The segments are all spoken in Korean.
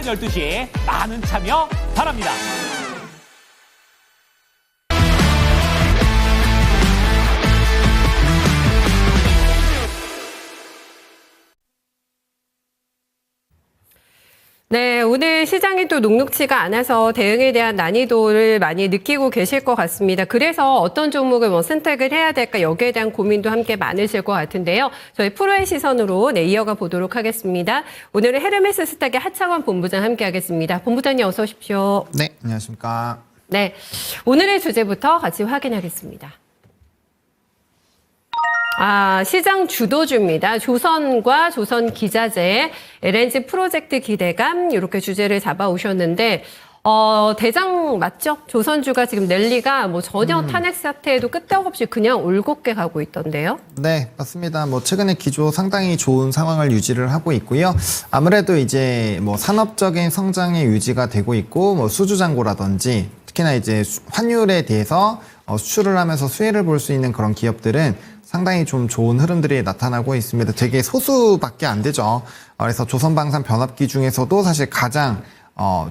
12시에 많은 참여 바랍니다. 네, 오늘 시장이 또 녹록지가 않아서 대응에 대한 난이도를 많이 느끼고 계실 것 같습니다. 그래서 어떤 종목을 선택을 해야 될까 여기에 대한 고민도 함께 많으실 것 같은데요. 저희 프로의 시선으로 이어가 보도록 하겠습니다. 오늘은 헤르메스 스탁의 하창원 본부장 함께 하겠습니다. 본부장님 어서 오십시오. 네, 안녕하십니까. 네, 오늘의 주제부터 같이 확인하겠습니다. 시장 주도주입니다. 조선과 조선기자재, LNG 프로젝트 기대감 이렇게 주제를 잡아오셨는데 대장 맞죠? 조선주가 지금 랠리가 전혀 탄핵 사태에도 끄떡없이 그냥 올곧게 가고 있던데요. 네, 맞습니다. 최근에 기조 상당히 좋은 상황을 유지를 하고 있고요. 아무래도 이제 산업적인 성장이 유지가 되고 있고 수주 잔고라든지 특히나 이제 환율에 대해서 수출을 하면서 수혜를 볼 수 있는 그런 기업들은 상당히 좀 좋은 흐름들이 나타나고 있습니다. 되게 소수밖에 안 되죠. 그래서 조선방산 변압기 중에서도 사실 가장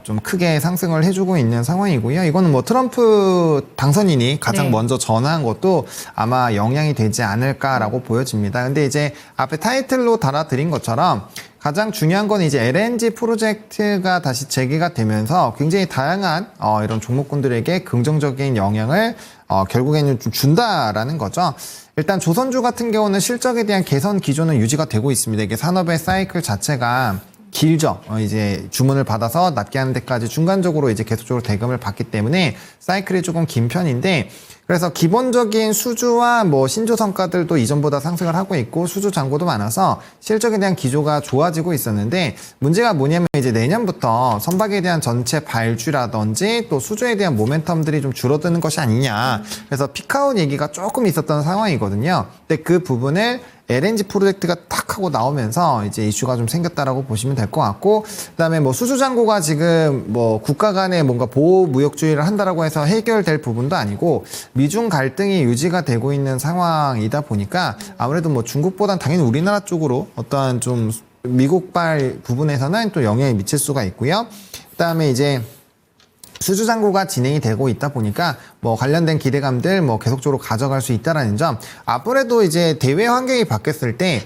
좀 크게 상승을 해주고 있는 상황이고요. 이거는 트럼프 당선인이 가장 먼저 전화한 것도 아마 영향이 되지 않을까라고 보여집니다. 근데 이제 앞에 타이틀로 달아드린 것처럼 가장 중요한 건 이제 LNG 프로젝트가 다시 재개가 되면서 굉장히 다양한 이런 종목군들에게 긍정적인 영향을 결국에는 좀 준다라는 거죠. 일단 조선주 같은 경우는 실적에 대한 개선 기조는 유지가 되고 있습니다. 이게 산업의 사이클 자체가 길죠. 이제 주문을 받아서 납기하는 데까지 중간적으로 이제 계속적으로 대금을 받기 때문에 사이클이 조금 긴 편인데, 그래서 기본적인 수주와 신조 성과들도 이전보다 상승을 하고 있고 수주 잔고도 많아서 실적에 대한 기조가 좋아지고 있었는데, 문제가 뭐냐면 이제 내년부터 선박에 대한 전체 발주라든지 또 수주에 대한 모멘텀들이 좀 줄어드는 것이 아니냐. 그래서 피크아웃 얘기가 조금 있었던 상황이거든요. 근데 그 부분을 LNG 프로젝트가 탁 하고 나오면서 이제 이슈가 좀 생겼다라고 보시면 될 것 같고, 그다음에 수주 잔고가 지금 국가 간에 뭔가 보호 무역주의를 한다라고 해서 해결될 부분도 아니고 미중 갈등이 유지가 되고 있는 상황이다 보니까 아무래도 중국보단 당연히 우리나라 쪽으로 어떠한 좀 미국발 부분에서는 또 영향이 미칠 수가 있고요. 그다음에 이제 수주 잔고가 진행이 되고 있다 보니까 관련된 기대감들 계속적으로 가져갈 수 있다라는 점. 앞으로도 이제 대외 환경이 바뀌었을 때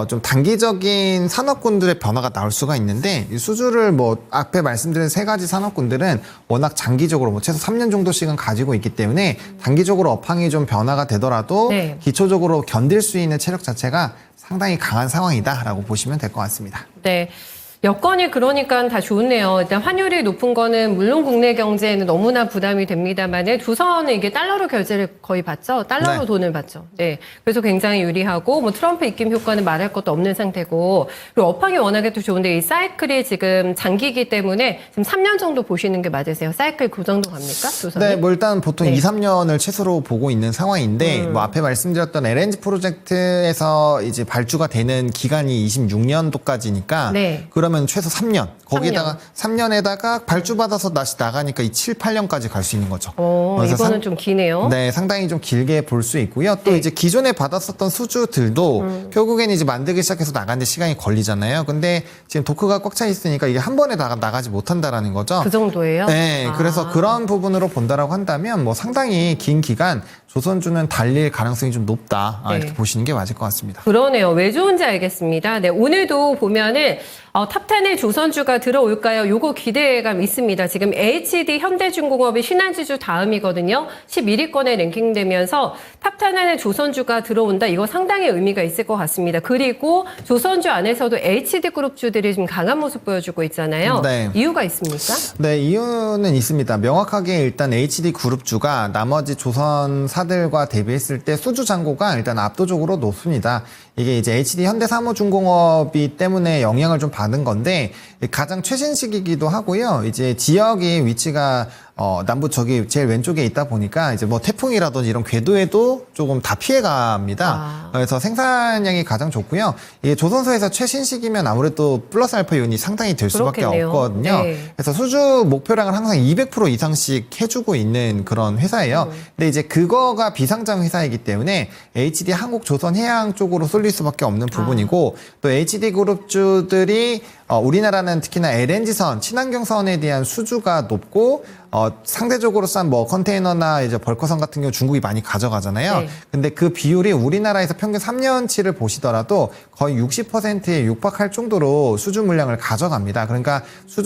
좀 단기적인 산업군들의 변화가 나올 수가 있는데, 이 수주를 앞에 말씀드린 세 가지 산업군들은 워낙 장기적으로 최소 3년 정도씩은 가지고 있기 때문에 단기적으로 업황이 좀 변화가 되더라도 기초적으로 견딜 수 있는 체력 자체가 상당히 강한 상황이다라고 보시면 될 것 같습니다. 네. 여건이 그러니까 다 좋네요. 일단 환율이 높은 거는 물론 국내 경제에는 너무나 부담이 됩니다만 조선은 이게 달러로 결제를 거의 받죠. 달러로 돈을 받죠. 네. 그래서 굉장히 유리하고 트럼프 입김 효과는 말할 것도 없는 상태고, 그리고 업황이 워낙에 또 좋은데 이 사이클이 지금 장기이기 때문에 지금 3년 정도 보시는 게 맞으세요? 사이클 그 정도 갑니까? 조선은? 네, 일단 보통 2, 3년을 최소로 보고 있는 상황인데 앞에 말씀드렸던 LNG 프로젝트에서 이제 발주가 되는 기간이 26년도까지니까 그러면 최소 3년. 거기다가 3년에다가 발주받아서 다시 나가니까 이 7, 8년까지 갈 수 있는 거죠. 이거는 좀 기네요. 네, 상당히 좀 길게 볼 수 있고요. 또 이제 기존에 받았었던 수주들도 결국에는 이제 만들기 시작해서 나가는데 시간이 걸리잖아요. 근데 지금 도크가 꽉 차 있으니까 이게 한 번에 나가지 못한다라는 거죠. 그 정도예요? 네, 그래서 그런 부분으로 본다라고 한다면 상당히 긴 기간 조선주는 달릴 가능성이 좀 높다. 이렇게 보시는 게 맞을 것 같습니다. 그러네요. 왜 좋은지 알겠습니다. 네, 오늘도 보면은 탑10에 조선주가 들어올까요? 요거 기대감 있습니다. 지금 HD 현대중공업이 신한지주 다음이거든요. 11위권에 랭킹되면서 탑10에는 조선주가 들어온다. 이거 상당히 의미가 있을 것 같습니다. 그리고 조선주 안에서도 HD그룹주들이 좀 강한 모습 보여주고 있잖아요. 이유가 있습니까? 네, 이유는 있습니다. 명확하게 일단 HD그룹주가 나머지 조선사들과 대비했을 때 수주 잔고가 일단 압도적으로 높습니다. 이게 이제 HD 현대사무중공업이 때문에 영향을 좀 받은 건데 가장 최신식이기도 하고요. 이제 지역의 위치가 남부 저기 제일 왼쪽에 있다 보니까 이제 뭐 태풍이라든지 이런 궤도에도 조금 다 피해갑니다. 그래서 생산량이 가장 좋고요. 이게 조선소에서 최신식이면 아무래도 플러스 알파 이온이 상당히 될 수밖에 그렇겠네요. 없거든요. 네. 그래서 수주 목표량을 항상 200% 이상씩 해주고 있는 그런 회사예요. 근데 이제 그거가 비상장 회사이기 때문에 HD 한국조선해양 쪽으로 쏠릴 수밖에 없는 부분이고 또 HD 그룹주들이 우리나라는 특히나 LNG선, 친환경선에 대한 수주가 높고 상대적으로 싼 뭐 컨테이너나 이제 벌커선 같은 경우 중국이 많이 가져가잖아요. 네. 근데 그 비율이 우리나라에서 평균 3년치를 보시더라도 거의 60%에 육박할 정도로 수주 물량을 가져갑니다. 그러니까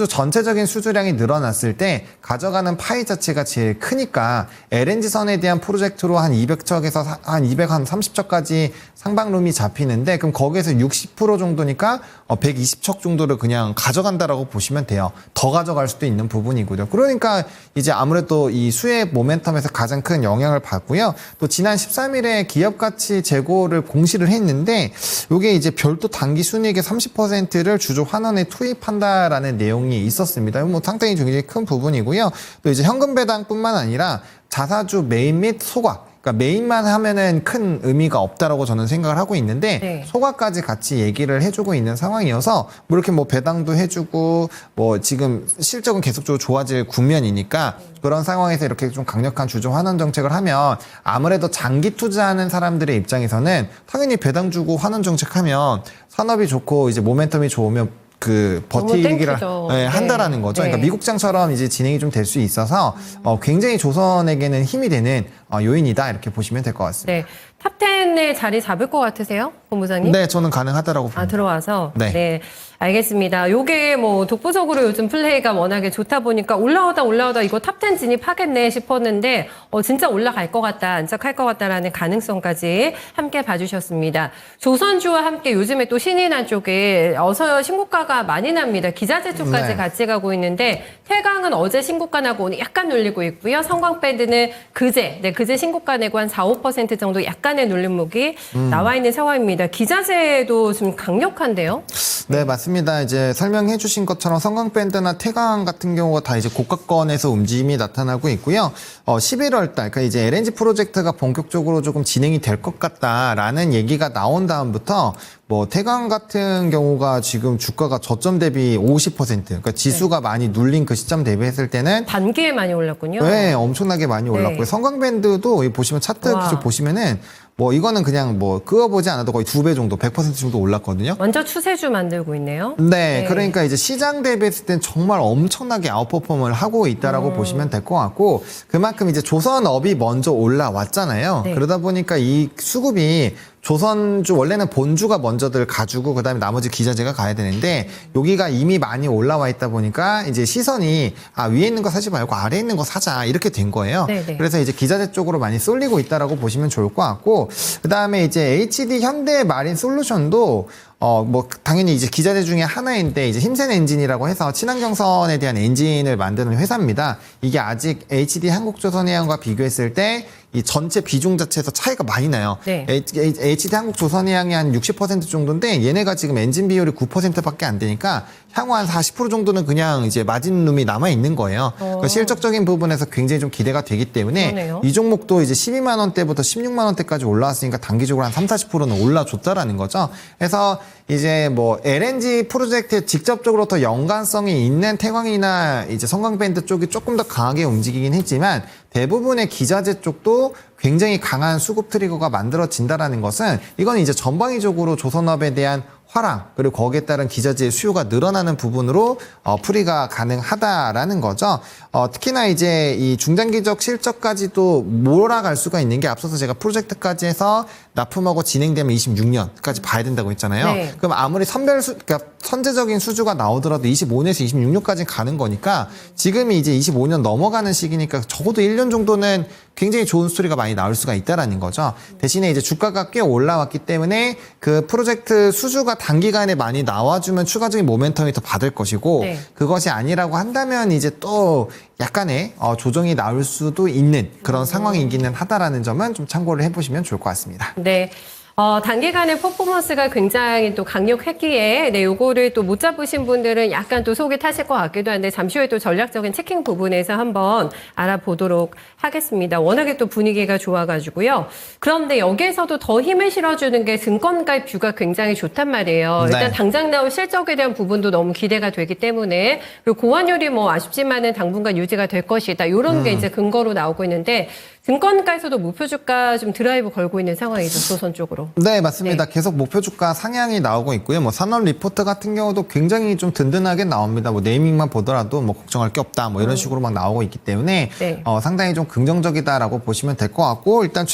전체적인 수주량이 늘어났을 때 가져가는 파이 자체가 제일 크니까 LNG선에 대한 프로젝트로 한 200척에서 한 230척까지 상방룸이 잡히는데 그럼 거기에서 60% 정도니까 120척 정도를 그냥 가져간다라고 보시면 돼요. 더 가져갈 수도 있는 부분이고요. 그러니까 이제 아무래도 이 수혜 모멘텀에서 가장 큰 영향을 받고요. 또 지난 13일에 기업 가치 재고를 공시를 했는데 이게 이제 별도 단기 순이익의 30%를 주주 환원에 투입한다라는 내용이 있었습니다. 뭐 상당히 굉장히 큰 부분이고요. 또 이제 현금 배당뿐만 아니라 자사주 매입 및 소각. 그러니까 메인만 하면은 큰 의미가 없다라고 저는 생각을 하고 있는데 네. 소각까지 같이 얘기를 해주고 있는 상황이어서 뭐 이렇게 뭐 배당도 해주고 뭐 지금 실적은 계속적으로 좋아질 국면이니까 그런 상황에서 이렇게 좀 강력한 주주 환원 정책을 하면 아무래도 장기 투자하는 사람들의 입장에서는 당연히 배당 주고 환원 정책하면 산업이 좋고 이제 모멘텀이 좋으면 그 버티기를 땡큐죠. 한다라는 거죠. 네. 그러니까 미국장처럼 이제 진행이 좀 될 수 있어서 굉장히 조선에게는 힘이 되는 요인이다 이렇게 보시면 될 것 같습니다. 네. 탑10에 자리 잡을 것 같으세요? 본부장님? 네, 저는 가능하다라고 봅니다. 들어와서? 네. 알겠습니다. 요게 뭐 독보적으로 요즘 플레이가 워낙에 좋다 보니까 올라오다 이거 탑10 진입하겠네 싶었는데 진짜 올라갈 것 같다, 안착할 것 같다라는 가능성까지 함께 봐주셨습니다. 조선주와 함께 요즘에 또 신인한 쪽에 어서 신고가가 많이 납니다. 기자재 쪽까지 네. 같이 가고 있는데 태강은 어제 신고가 나고 오늘 약간 눌리고 있고요. 성광밴드는 그제 신고가 내고 한 4, 5% 정도 약간의 눌림목이 나와 있는 상황입니다. 기자재도 좀 강력한데요? 네, 맞습니다. 이제 설명해 주신 것처럼 성광밴드나 태강 같은 경우가 다 이제 고가권에서 움직임이 나타나고 있고요. 11월 달, 그러니까 이제 LNG 프로젝트가 본격적으로 조금 진행이 될 것 같다라는 얘기가 나온 다음부터 뭐 태강 같은 경우가 지금 주가가 저점 대비 50%, 그러니까 지수가 많이 눌린 그 시점 대비했을 때는 단기에 많이 올랐군요. 네, 엄청나게 많이 올랐고요. 네. 성광밴드도 여기 보시면 차트 와. 기준 보시면은 뭐 이거는 그냥 뭐 그어보지 않아도 거의 2배 정도, 100% 정도 올랐거든요. 먼저 추세주 만들고 있네요. 네, 그러니까 이제 시장 대비했을 땐 정말 엄청나게 아웃퍼폼을 하고 있다라고 보시면 될 것 같고 그만큼 이제 조선업이 먼저 올라왔잖아요. 네. 그러다 보니까 이 수급이 조선주 원래는 본주가 먼저들 가지고 그다음에 나머지 기자재가 가야 되는데 여기가 이미 많이 올라와 있다 보니까 이제 시선이 위에 있는 거 사지 말고 아래에 있는 거 사자 이렇게 된 거예요. 네네. 그래서 이제 기자재 쪽으로 많이 쏠리고 있다라고 보시면 좋을 것 같고 그다음에 이제 HD 현대 마린 솔루션도 뭐 당연히 이제 기자재 중에 하나인데 이제 힘센 엔진이라고 해서 친환경선에 대한 엔진을 만드는 회사입니다. 이게 아직 HD 한국조선해양과 비교했을 때 이 전체 비중 자체에서 차이가 많이 나요. 네. HD 한국조선해양이 한 60% 정도인데 얘네가 지금 엔진 비율이 9%밖에 안 되니까 향후 한 40% 정도는 그냥 이제 마진룸이 남아 있는 거예요. 그러니까 실적적인 부분에서 굉장히 좀 기대가 되기 때문에 그러네요. 이 종목도 이제 12만 원대부터 16만 원대까지 올라왔으니까 단기적으로 한 30-40%는 올라줬다라는 거죠. 그래서 이제 뭐 LNG 프로젝트에 직접적으로 더 연관성이 있는 태광이나 이제 성광밴드 쪽이 조금 더 강하게 움직이긴 했지만 대부분의 기자재 쪽도 굉장히 강한 수급 트리거가 만들어진다라는 것은 이건 이제 전방위적으로 조선업에 대한 화랑 그리고 거기에 따른 기자재의 수요가 늘어나는 부분으로 풀이가 가능하다라는 거죠. 특히나 이제 이 중장기적 실적까지도 몰아갈 수가 있는 게 앞서서 제가 프로젝트까지 해서 납품하고 진행되면 26년까지 봐야 된다고 했잖아요. 네. 그럼 아무리 그러니까 선제적인 수주가 나오더라도 25년에서 26년까지 가는 거니까 지금이 이제 25년 넘어가는 시기니까 적어도 1년 정도는 굉장히 좋은 스토리가 많이 나올 수가 있다라는 거죠. 대신에 이제 주가가 꽤 올라왔기 때문에 그 프로젝트 수주가 단기간에 많이 나와주면 추가적인 모멘텀이 더 받을 것이고 네. 그것이 아니라고 한다면 이제 또 약간의 조정이 나올 수도 있는 그런 상황이기는 하다라는 점은 좀 참고를 해보시면 좋을 것 같습니다. 네. 단기간에 퍼포먼스가 굉장히 또 강력했기에, 네, 요거를 또 못 잡으신 분들은 약간 또 속이 타실 것 같기도 한데, 잠시 후에 또 전략적인 체킹 부분에서 한번 알아보도록 하겠습니다. 워낙에 또 분위기가 좋아가지고요. 그런데 여기에서도 더 힘을 실어주는 게 증권가의 뷰가 굉장히 좋단 말이에요. 네. 일단 당장 나올 실적에 대한 부분도 너무 기대가 되기 때문에, 그리고 고환율이 뭐 아쉽지만은 당분간 유지가 될 것이다. 이런 게 이제 근거로 나오고 있는데, 증권가에서도 목표 주가 좀 드라이브 걸고 있는 상황이죠, 조선 쪽으로. 네, 맞습니다. 계속 목표 주가 상향이 나오고 있고요. 뭐 산업 리포트 같은 경우도 굉장히 좀 든든하게 나옵니다. 뭐 네이밍만 보더라도 뭐 걱정할 게 없다. 뭐 이런 식으로 막 나오고 있기 때문에 네. 상당히 좀 긍정적이다라고 보시면 될 것 같고, 일단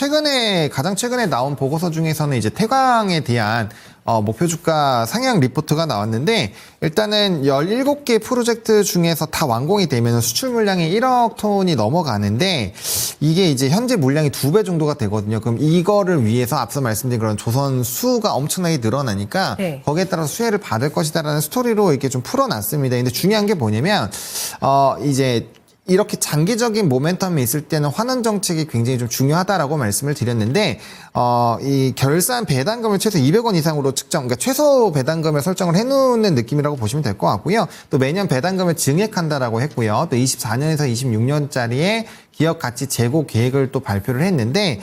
가장 최근에 나온 보고서 중에서는 이제 태광에 대한 목표 주가 상향 리포트가 나왔는데, 일단은 17개 프로젝트 중에서 다 완공이 되면 수출 물량이 1억 톤이 넘어가는데, 이게 이제 현재 물량이 2배 정도가 되거든요. 그럼 이거를 위해서 앞서 말씀드린 그런 조선 수가 엄청나게 늘어나니까 네. 거기에 따라서 수혜를 받을 것이다라는 스토리로 이렇게 좀 풀어놨습니다. 근데 중요한 게 뭐냐면, 이제 이렇게 장기적인 모멘텀이 있을 때는 환원 정책이 굉장히 좀 중요하다라고 말씀을 드렸는데, 이 결산 배당금을 최소 200원 이상으로 그러니까 최소 배당금을 설정을 해놓는 느낌이라고 보시면 될 것 같고요. 또 매년 배당금을 증액한다라고 했고요. 또 24년에서 26년짜리의 기업 가치 재고 계획을 또 발표를 했는데,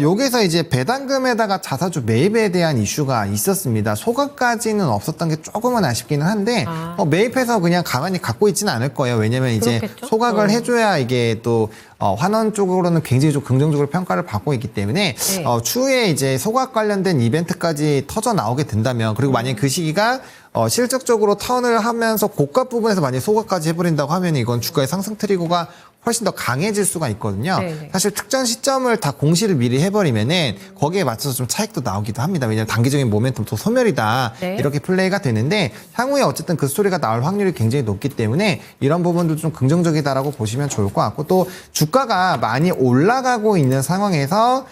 여기서 이제 배당금에다가 자사주 매입에 대한 이슈가 있었습니다. 소각까지는 없었던 게 조금은 아쉽기는 한데, 매입해서 그냥 가만히 갖고 있지는 않을 거예요. 왜냐면 이제 그렇겠죠? 소각을 해줘야 이게 또 환원 쪽으로는 굉장히 좀 긍정적으로 평가를 받고 있기 때문에 네. 추후에 이제 소각 관련된 이벤트까지 터져 나오게 된다면, 그리고 만약 그 시기가 실적적으로 턴을 하면서 고가 부분에서 만약 소각까지 해버린다고 하면 이건 주가의 상승 트리거가 훨씬 더 강해질 수가 있거든요. 네네. 사실 특정 시점을 다 공시를 미리 해버리면은 거기에 맞춰서 좀 차익도 나오기도 합니다. 왜냐하면 단기적인 모멘텀 또 소멸이다. 네. 이렇게 플레이가 되는데, 향후에 어쨌든 그 스토리가 나올 확률이 굉장히 높기 때문에 이런 부분도 좀 긍정적이다라고 보시면 좋을 것 같고, 또 주가가 많이 올라가고 있는 상황에서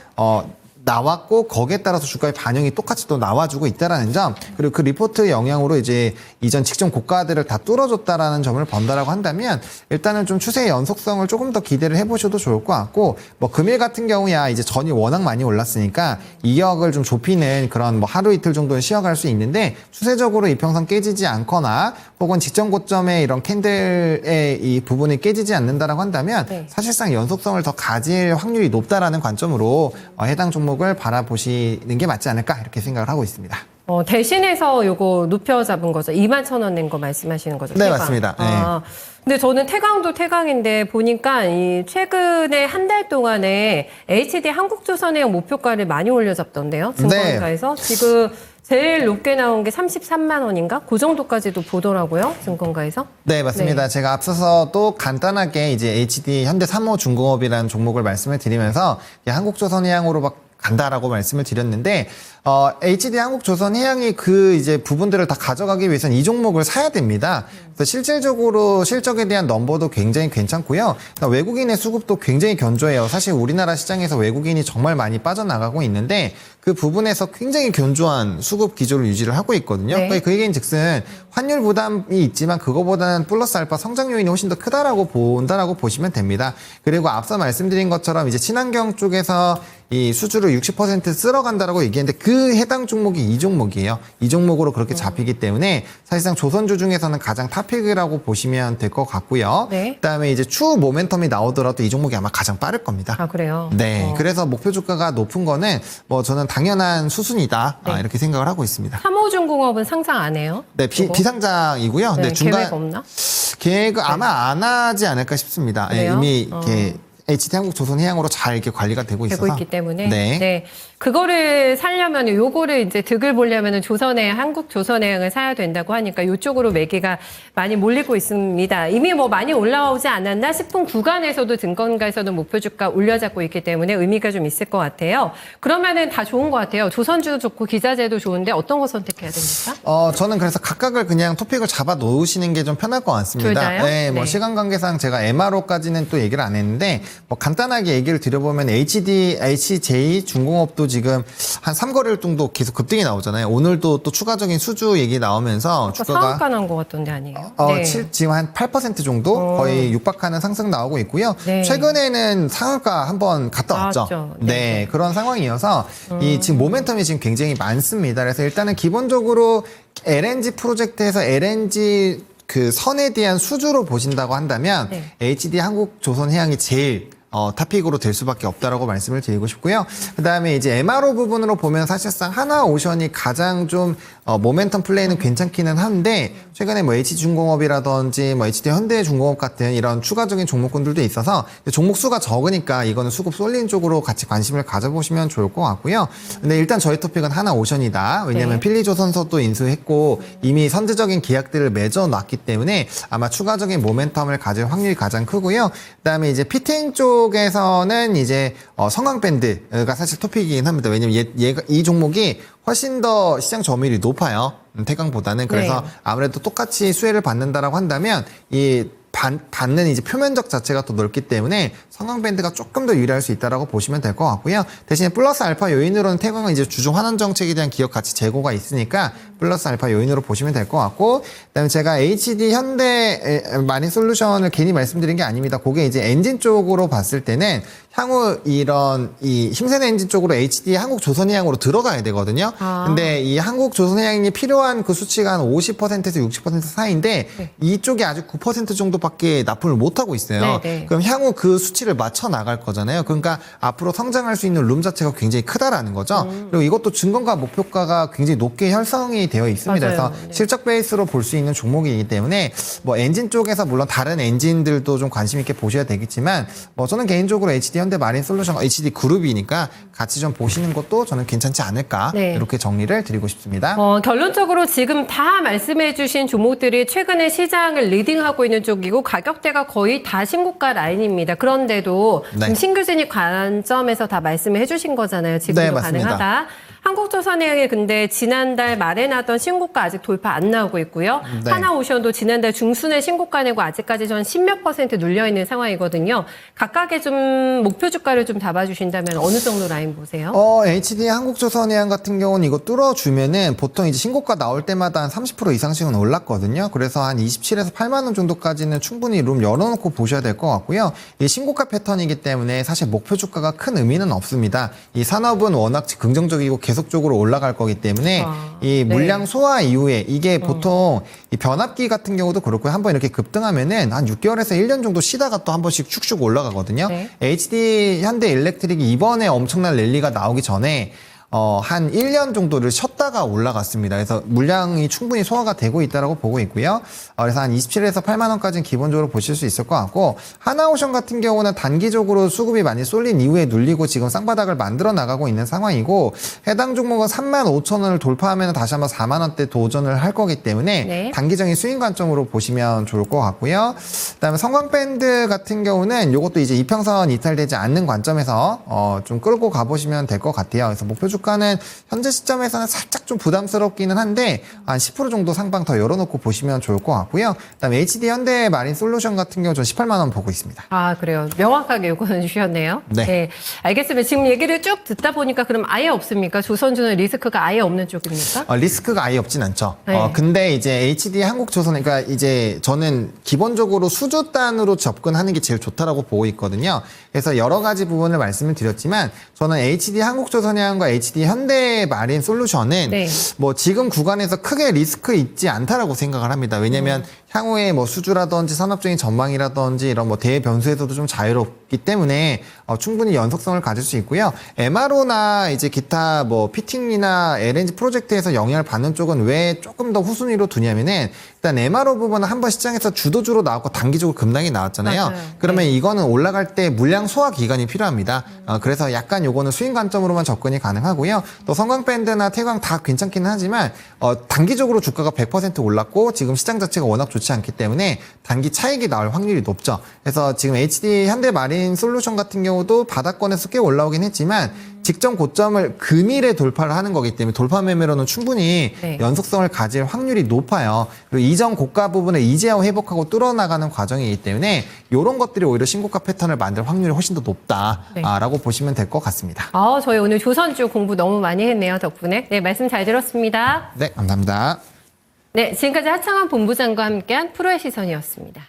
나왔고 거기에 따라서 주가의 반영이 똑같이 또 나와주고 있다라는 점, 그리고 그 리포트 영향으로 이제 이전 직전 고가들을 다 뚫어줬다라는 점을 본다라고 한다면, 일단은 좀 추세의 연속성을 조금 더 기대를 해보셔도 좋을 것 같고, 뭐 금일 같은 경우야 이제 전이 워낙 많이 올랐으니까 2억을 좀 좁히는 그런 뭐 하루 이틀 정도는 쉬어갈 수 있는데, 추세적으로 이평선 깨지지 않거나 혹은 직전 고점의 이런 캔들의 이 부분이 깨지지 않는다라고 한다면 네. 사실상 연속성을 더 가질 확률이 높다라는 관점으로 해당 종목을 바라보시는 게 맞지 않을까, 이렇게 생각을 하고 있습니다. 대신해서 요거 높여 잡은 거죠. 21,000원 낸 거 말씀하시는 거죠. 네, 태광. 맞습니다. 네. 근데 저는 태광도 태광인데 보니까 이 최근에 한 달 동안에 HD 한국조선해양 목표가를 많이 올려잡던데요. 증권가에서. 지금 제일 높게 나온 게 33만 원인가? 그 정도까지도 보더라고요. 증권가에서. 네, 맞습니다. 네. 제가 앞서서 또 간단하게 이제 HD 현대삼호중공업이라는 종목을 말씀을 드리면서 한국조선해양으로 간다라고 말씀을 드렸는데, HD 한국조선해양이 그 이제 부분들을 다 가져가기 위해서는 이 종목을 사야 됩니다. 그래서 실질적으로 실적에 대한 넘버도 굉장히 괜찮고요. 외국인의 수급도 굉장히 견조해요. 사실 우리나라 시장에서 외국인이 정말 많이 빠져나가고 있는데, 그 부분에서 굉장히 견조한 수급 기조를 유지를 하고 있거든요. 네. 그 얘기인즉슨 환율 부담이 있지만 그거보다는 플러스 알파 성장 요인이 훨씬 더 크다라고 본다라고 보시면 됩니다. 그리고 앞서 말씀드린 것처럼 이제 친환경 쪽에서 이 수주를 60% 쓸어간다라고 얘기했는데, 그 해당 종목이 이 종목이에요. 이 종목으로 그렇게 잡히기 때문에 사실상 조선주 중에서는 가장 탑픽이라고 보시면 될 것 같고요. 네. 그다음에 이제 추후 모멘텀이 나오더라도 이 종목이 아마 가장 빠를 겁니다. 아, 그래요? 네, 그래서 목표 주가가 높은 거는 뭐 저는 당연한 수순이다, 네. 이렇게 생각을 하고 있습니다. 삼호중공업은 상장 안 해요? 네, 요거? 비상장이고요. 네, 중간 계획 없나? 계획 아마 안 하지 않을까 싶습니다. 예, 그래요? 이미 이렇게 HD 한국조선해양으로 잘 이렇게 관리가 되고 있어서. 되고 있기 때문에. 네. 그거를 살려면, 요거를 이제 득을 보려면 한국조선해양을 사야 된다고 하니까 이쪽으로 매기가 많이 몰리고 있습니다. 이미 뭐 많이 올라오지 않았나 싶은 구간에서도 증권가에서는 목표 주가 올려잡고 있기 때문에 의미가 좀 있을 것 같아요. 그러면은 다 좋은 것 같아요. 조선주도 좋고 기자재도 좋은데 어떤 거 선택해야 됩니까? 저는 그래서 각각을 그냥 토픽을 잡아 놓으시는 게 좀 편할 것 같습니다. 둘 다요? 네, 뭐 네. 시간 관계상 제가 MRO까지는 또 얘기를 안 했는데, 뭐 간단하게 얘기를 드려보면 HJ 중공업도 지금 한 3거래일 정도 계속 급등이 나오잖아요. 오늘도 또 추가적인 수주 얘기 나오면서 주가가 상한가 난 것 같던데 아니에요? 지금 한 8% 정도 거의 육박하는 상승 나오고 있고요. 네. 최근에는 상한가 한번 갔다 왔죠. 나왔죠. 네. 네. 그런 상황이어서 이 지금 모멘텀이 지금 굉장히 많습니다. 그래서 일단은 기본적으로 LNG 프로젝트에서 LNG 그 선에 대한 수주로 보신다고 한다면 네. HD 한국조선해양이 제일 탑픽으로 될 수밖에 없다라고 말씀을 드리고 싶고요. 그다음에 이제 MRO 부분으로 보면 사실상 하나오션이 가장 좀 모멘텀 플레이는 괜찮기는 한데 최근에 뭐 H중공업이라든지 뭐 HD현대중공업 같은 이런 추가적인 종목군들도 있어서 종목 수가 적으니까 이거는 수급 쏠린 쪽으로 같이 관심을 가져보시면 좋을 것 같고요. 근데 일단 저희 토픽은 하나오션이다. 왜냐하면 네. 필리조선소도 인수했고 이미 선제적인 계약들을 맺어놨기 때문에 아마 추가적인 모멘텀을 가질 확률이 가장 크고요. 그다음에 이제 피팅 쪽에서는 이제 성광밴드가 사실 토픽이긴 합니다. 왜냐면 이 종목이 훨씬 더 시장 점유율이 높아요. 태광보다는. 그래서 네. 아무래도 똑같이 수혜를 받는다라고 한다면 이 받는 이제 표면적 자체가 더 넓기 때문에 성광밴드가 조금 더 유리할 수 있다라고 보시면 될 것 같고요. 대신에 플러스 알파 요인으로는 태광은 이제 주중 환원 정책에 대한 기업 가치 재고가 있으니까 플러스 알파 요인으로 보시면 될 것 같고, 그다음에 제가 HD 현대 마린 솔루션을 괜히 말씀드린 게 아닙니다. 그게 이제 엔진 쪽으로 봤을 때는 향후 이런 이 힘센 엔진 쪽으로 HD 한국조선해양으로 들어가야 되거든요. 근데 이 한국조선해양이 필요한 그 수치가 한 50%에서 60% 사이인데 네. 이쪽이 아직 9% 정도밖에 납품을 못 하고 있어요. 네, 네. 그럼 향후 그 수치를 맞춰 나갈 거잖아요. 그러니까 앞으로 성장할 수 있는 룸 자체가 굉장히 크다라는 거죠. 그리고 이것도 증권가 목표가가 굉장히 높게 형성이 되어 있습니다. 맞아요. 그래서 네. 실적 베이스로 볼 수 있는 종목이기 때문에 뭐 엔진 쪽에서 물론 다른 엔진들도 좀 관심 있게 보셔야 되겠지만 뭐 저는 개인적으로 HD 현대 마린 솔루션 HD 그룹이니까 같이 좀 보시는 것도 저는 괜찮지 않을까 네. 이렇게 정리를 드리고 싶습니다. 결론적으로 지금 다 말씀해주신 종목들이 최근에 시장을 리딩하고 있는 쪽이고 가격대가 거의 다 신고가 라인입니다. 그런데도 네. 지금 신규 진입 관점에서 다 말씀을 해주신 거잖아요. 지금도 네, 맞습니다. 가능하다. 한국조선해양이 근데 지난달 말에 나던 신고가 아직 돌파 안 나오고 있고요. 네. 하나오션도 지난달 중순에 신고가 내고 아직까지 전 10몇 % 눌려 있는 상황이거든요. 각각의 좀 목표 주가를 좀 잡아주신다면 어느 정도 라인 보세요? HD 한국조선해양 같은 경우는 이거 뚫어주면은 보통 이제 신고가 나올 때마다 한 30% 이상씩은 올랐거든요. 그래서 한 27에서 8만 원 정도까지는 충분히 룸 열어놓고 보셔야 될 것 같고요. 이 신고가 패턴이기 때문에 사실 목표 주가가 큰 의미는 없습니다. 이 산업은 워낙 긍정적이고 계속적으로 올라갈 거기 때문에 이 물량 네. 소화 이후에 이게 보통 이 변압기 같은 경우도 그렇고요. 한번 이렇게 급등하면은 한 6개월에서 1년 정도 쉬다가 또 한 번씩 축축 올라가거든요. 네. HD 현대 일렉트릭이 이번에 엄청난 랠리가 나오기 전에 한 1년 정도를 쉬었다가 올라갔습니다. 그래서 물량이 충분히 소화가 되고 있다고 보고 있고요. 그래서 한 27에서 8만 원까지는 기본적으로 보실 수 있을 것 같고, 하나오션 같은 경우는 단기적으로 수급이 많이 쏠린 이후에 눌리고 지금 쌍바닥을 만들어 나가고 있는 상황이고, 해당 종목은 3만 5천 원을 돌파하면 다시 한번 4만 원대 도전을 할 거기 때문에 네. 단기적인 스윙 관점으로 보시면 좋을 것 같고요. 그다음에 성광밴드 같은 경우는 이것도 이제 이평선 이탈되지 않는 관점에서 좀 끌고 가보시면 될 것 같아요. 그래서 목표 주가는 현재 시점에서는 살짝 좀 부담스럽기는 한데 한 10% 정도 상방 더 열어놓고 보시면 좋을 것 같고요. 그다음에 HD 현대 마린 솔루션 같은 경우 전 18만 원 보고 있습니다. 아, 그래요. 명확하게 요구해 주셨네요. 네. 알겠습니다. 지금 얘기를 쭉 듣다 보니까 그럼 아예 없습니까? 조선주는 리스크가 아예 없는 쪽입니까? 리스크가 아예 없진 않죠. 네. 근데 이제 HD 한국조선, 그러니까 이제 저는 기본적으로 수주단으로 접근하는 게 제일 좋다라고 보고 있거든요. 그래서 여러 가지 부분을 말씀을 드렸지만 저는 HD 한국조선해양과 HD 현대 마린 솔루션은 네. 뭐 지금 구간에서 크게 리스크 있지 않다라고 생각을 합니다. 왜냐면 향후에 뭐 수주라든지 산업적인 전망이라든지 이런 뭐 대변수에서도 좀 자유롭기 때문에 충분히 연속성을 가질 수 있고요. MRO나 이제 기타 뭐 피팅이나 LNG 프로젝트에서 영향을 받는 쪽은 왜 조금 더 후순위로 두냐면은 일단 MRO 부분은 한번 시장에서 주도주로 나왔고 단기적으로 급락이 나왔잖아요. 맞아요. 그러면 네. 이거는 올라갈 때 물량 소화 기간이 필요합니다. 그래서 약간 요거는 수익 관점으로만 접근이 가능하고요. 또 성광밴드나 태광 다 괜찮기는 하지만 단기적으로 주가가 100% 올랐고 지금 시장 자체가 워낙 좋지 않기 때문에 단기 차익이 나올 확률이 높죠. 그래서 지금 HD 현대 마린 솔루션 같은 경우도 바닥권에서 꽤 올라오긴 했지만 직전 고점을 금일에 돌파를 하는 거기 때문에 돌파 매매로는 충분히 네. 연속성을 가질 확률이 높아요. 그리고 이전 고가 부분을 이제야 회복하고 뚫어나가는 과정이기 때문에 이런 것들이 오히려 신고가 패턴을 만들 확률이 훨씬 더 높다라고 보시면 될 것 같습니다. 저희 오늘 조선주 공부 너무 많이 했네요, 덕분에. 네, 말씀 잘 들었습니다. 네, 감사합니다. 네, 지금까지 하창원 본부장과 함께한 프로의 시선이었습니다.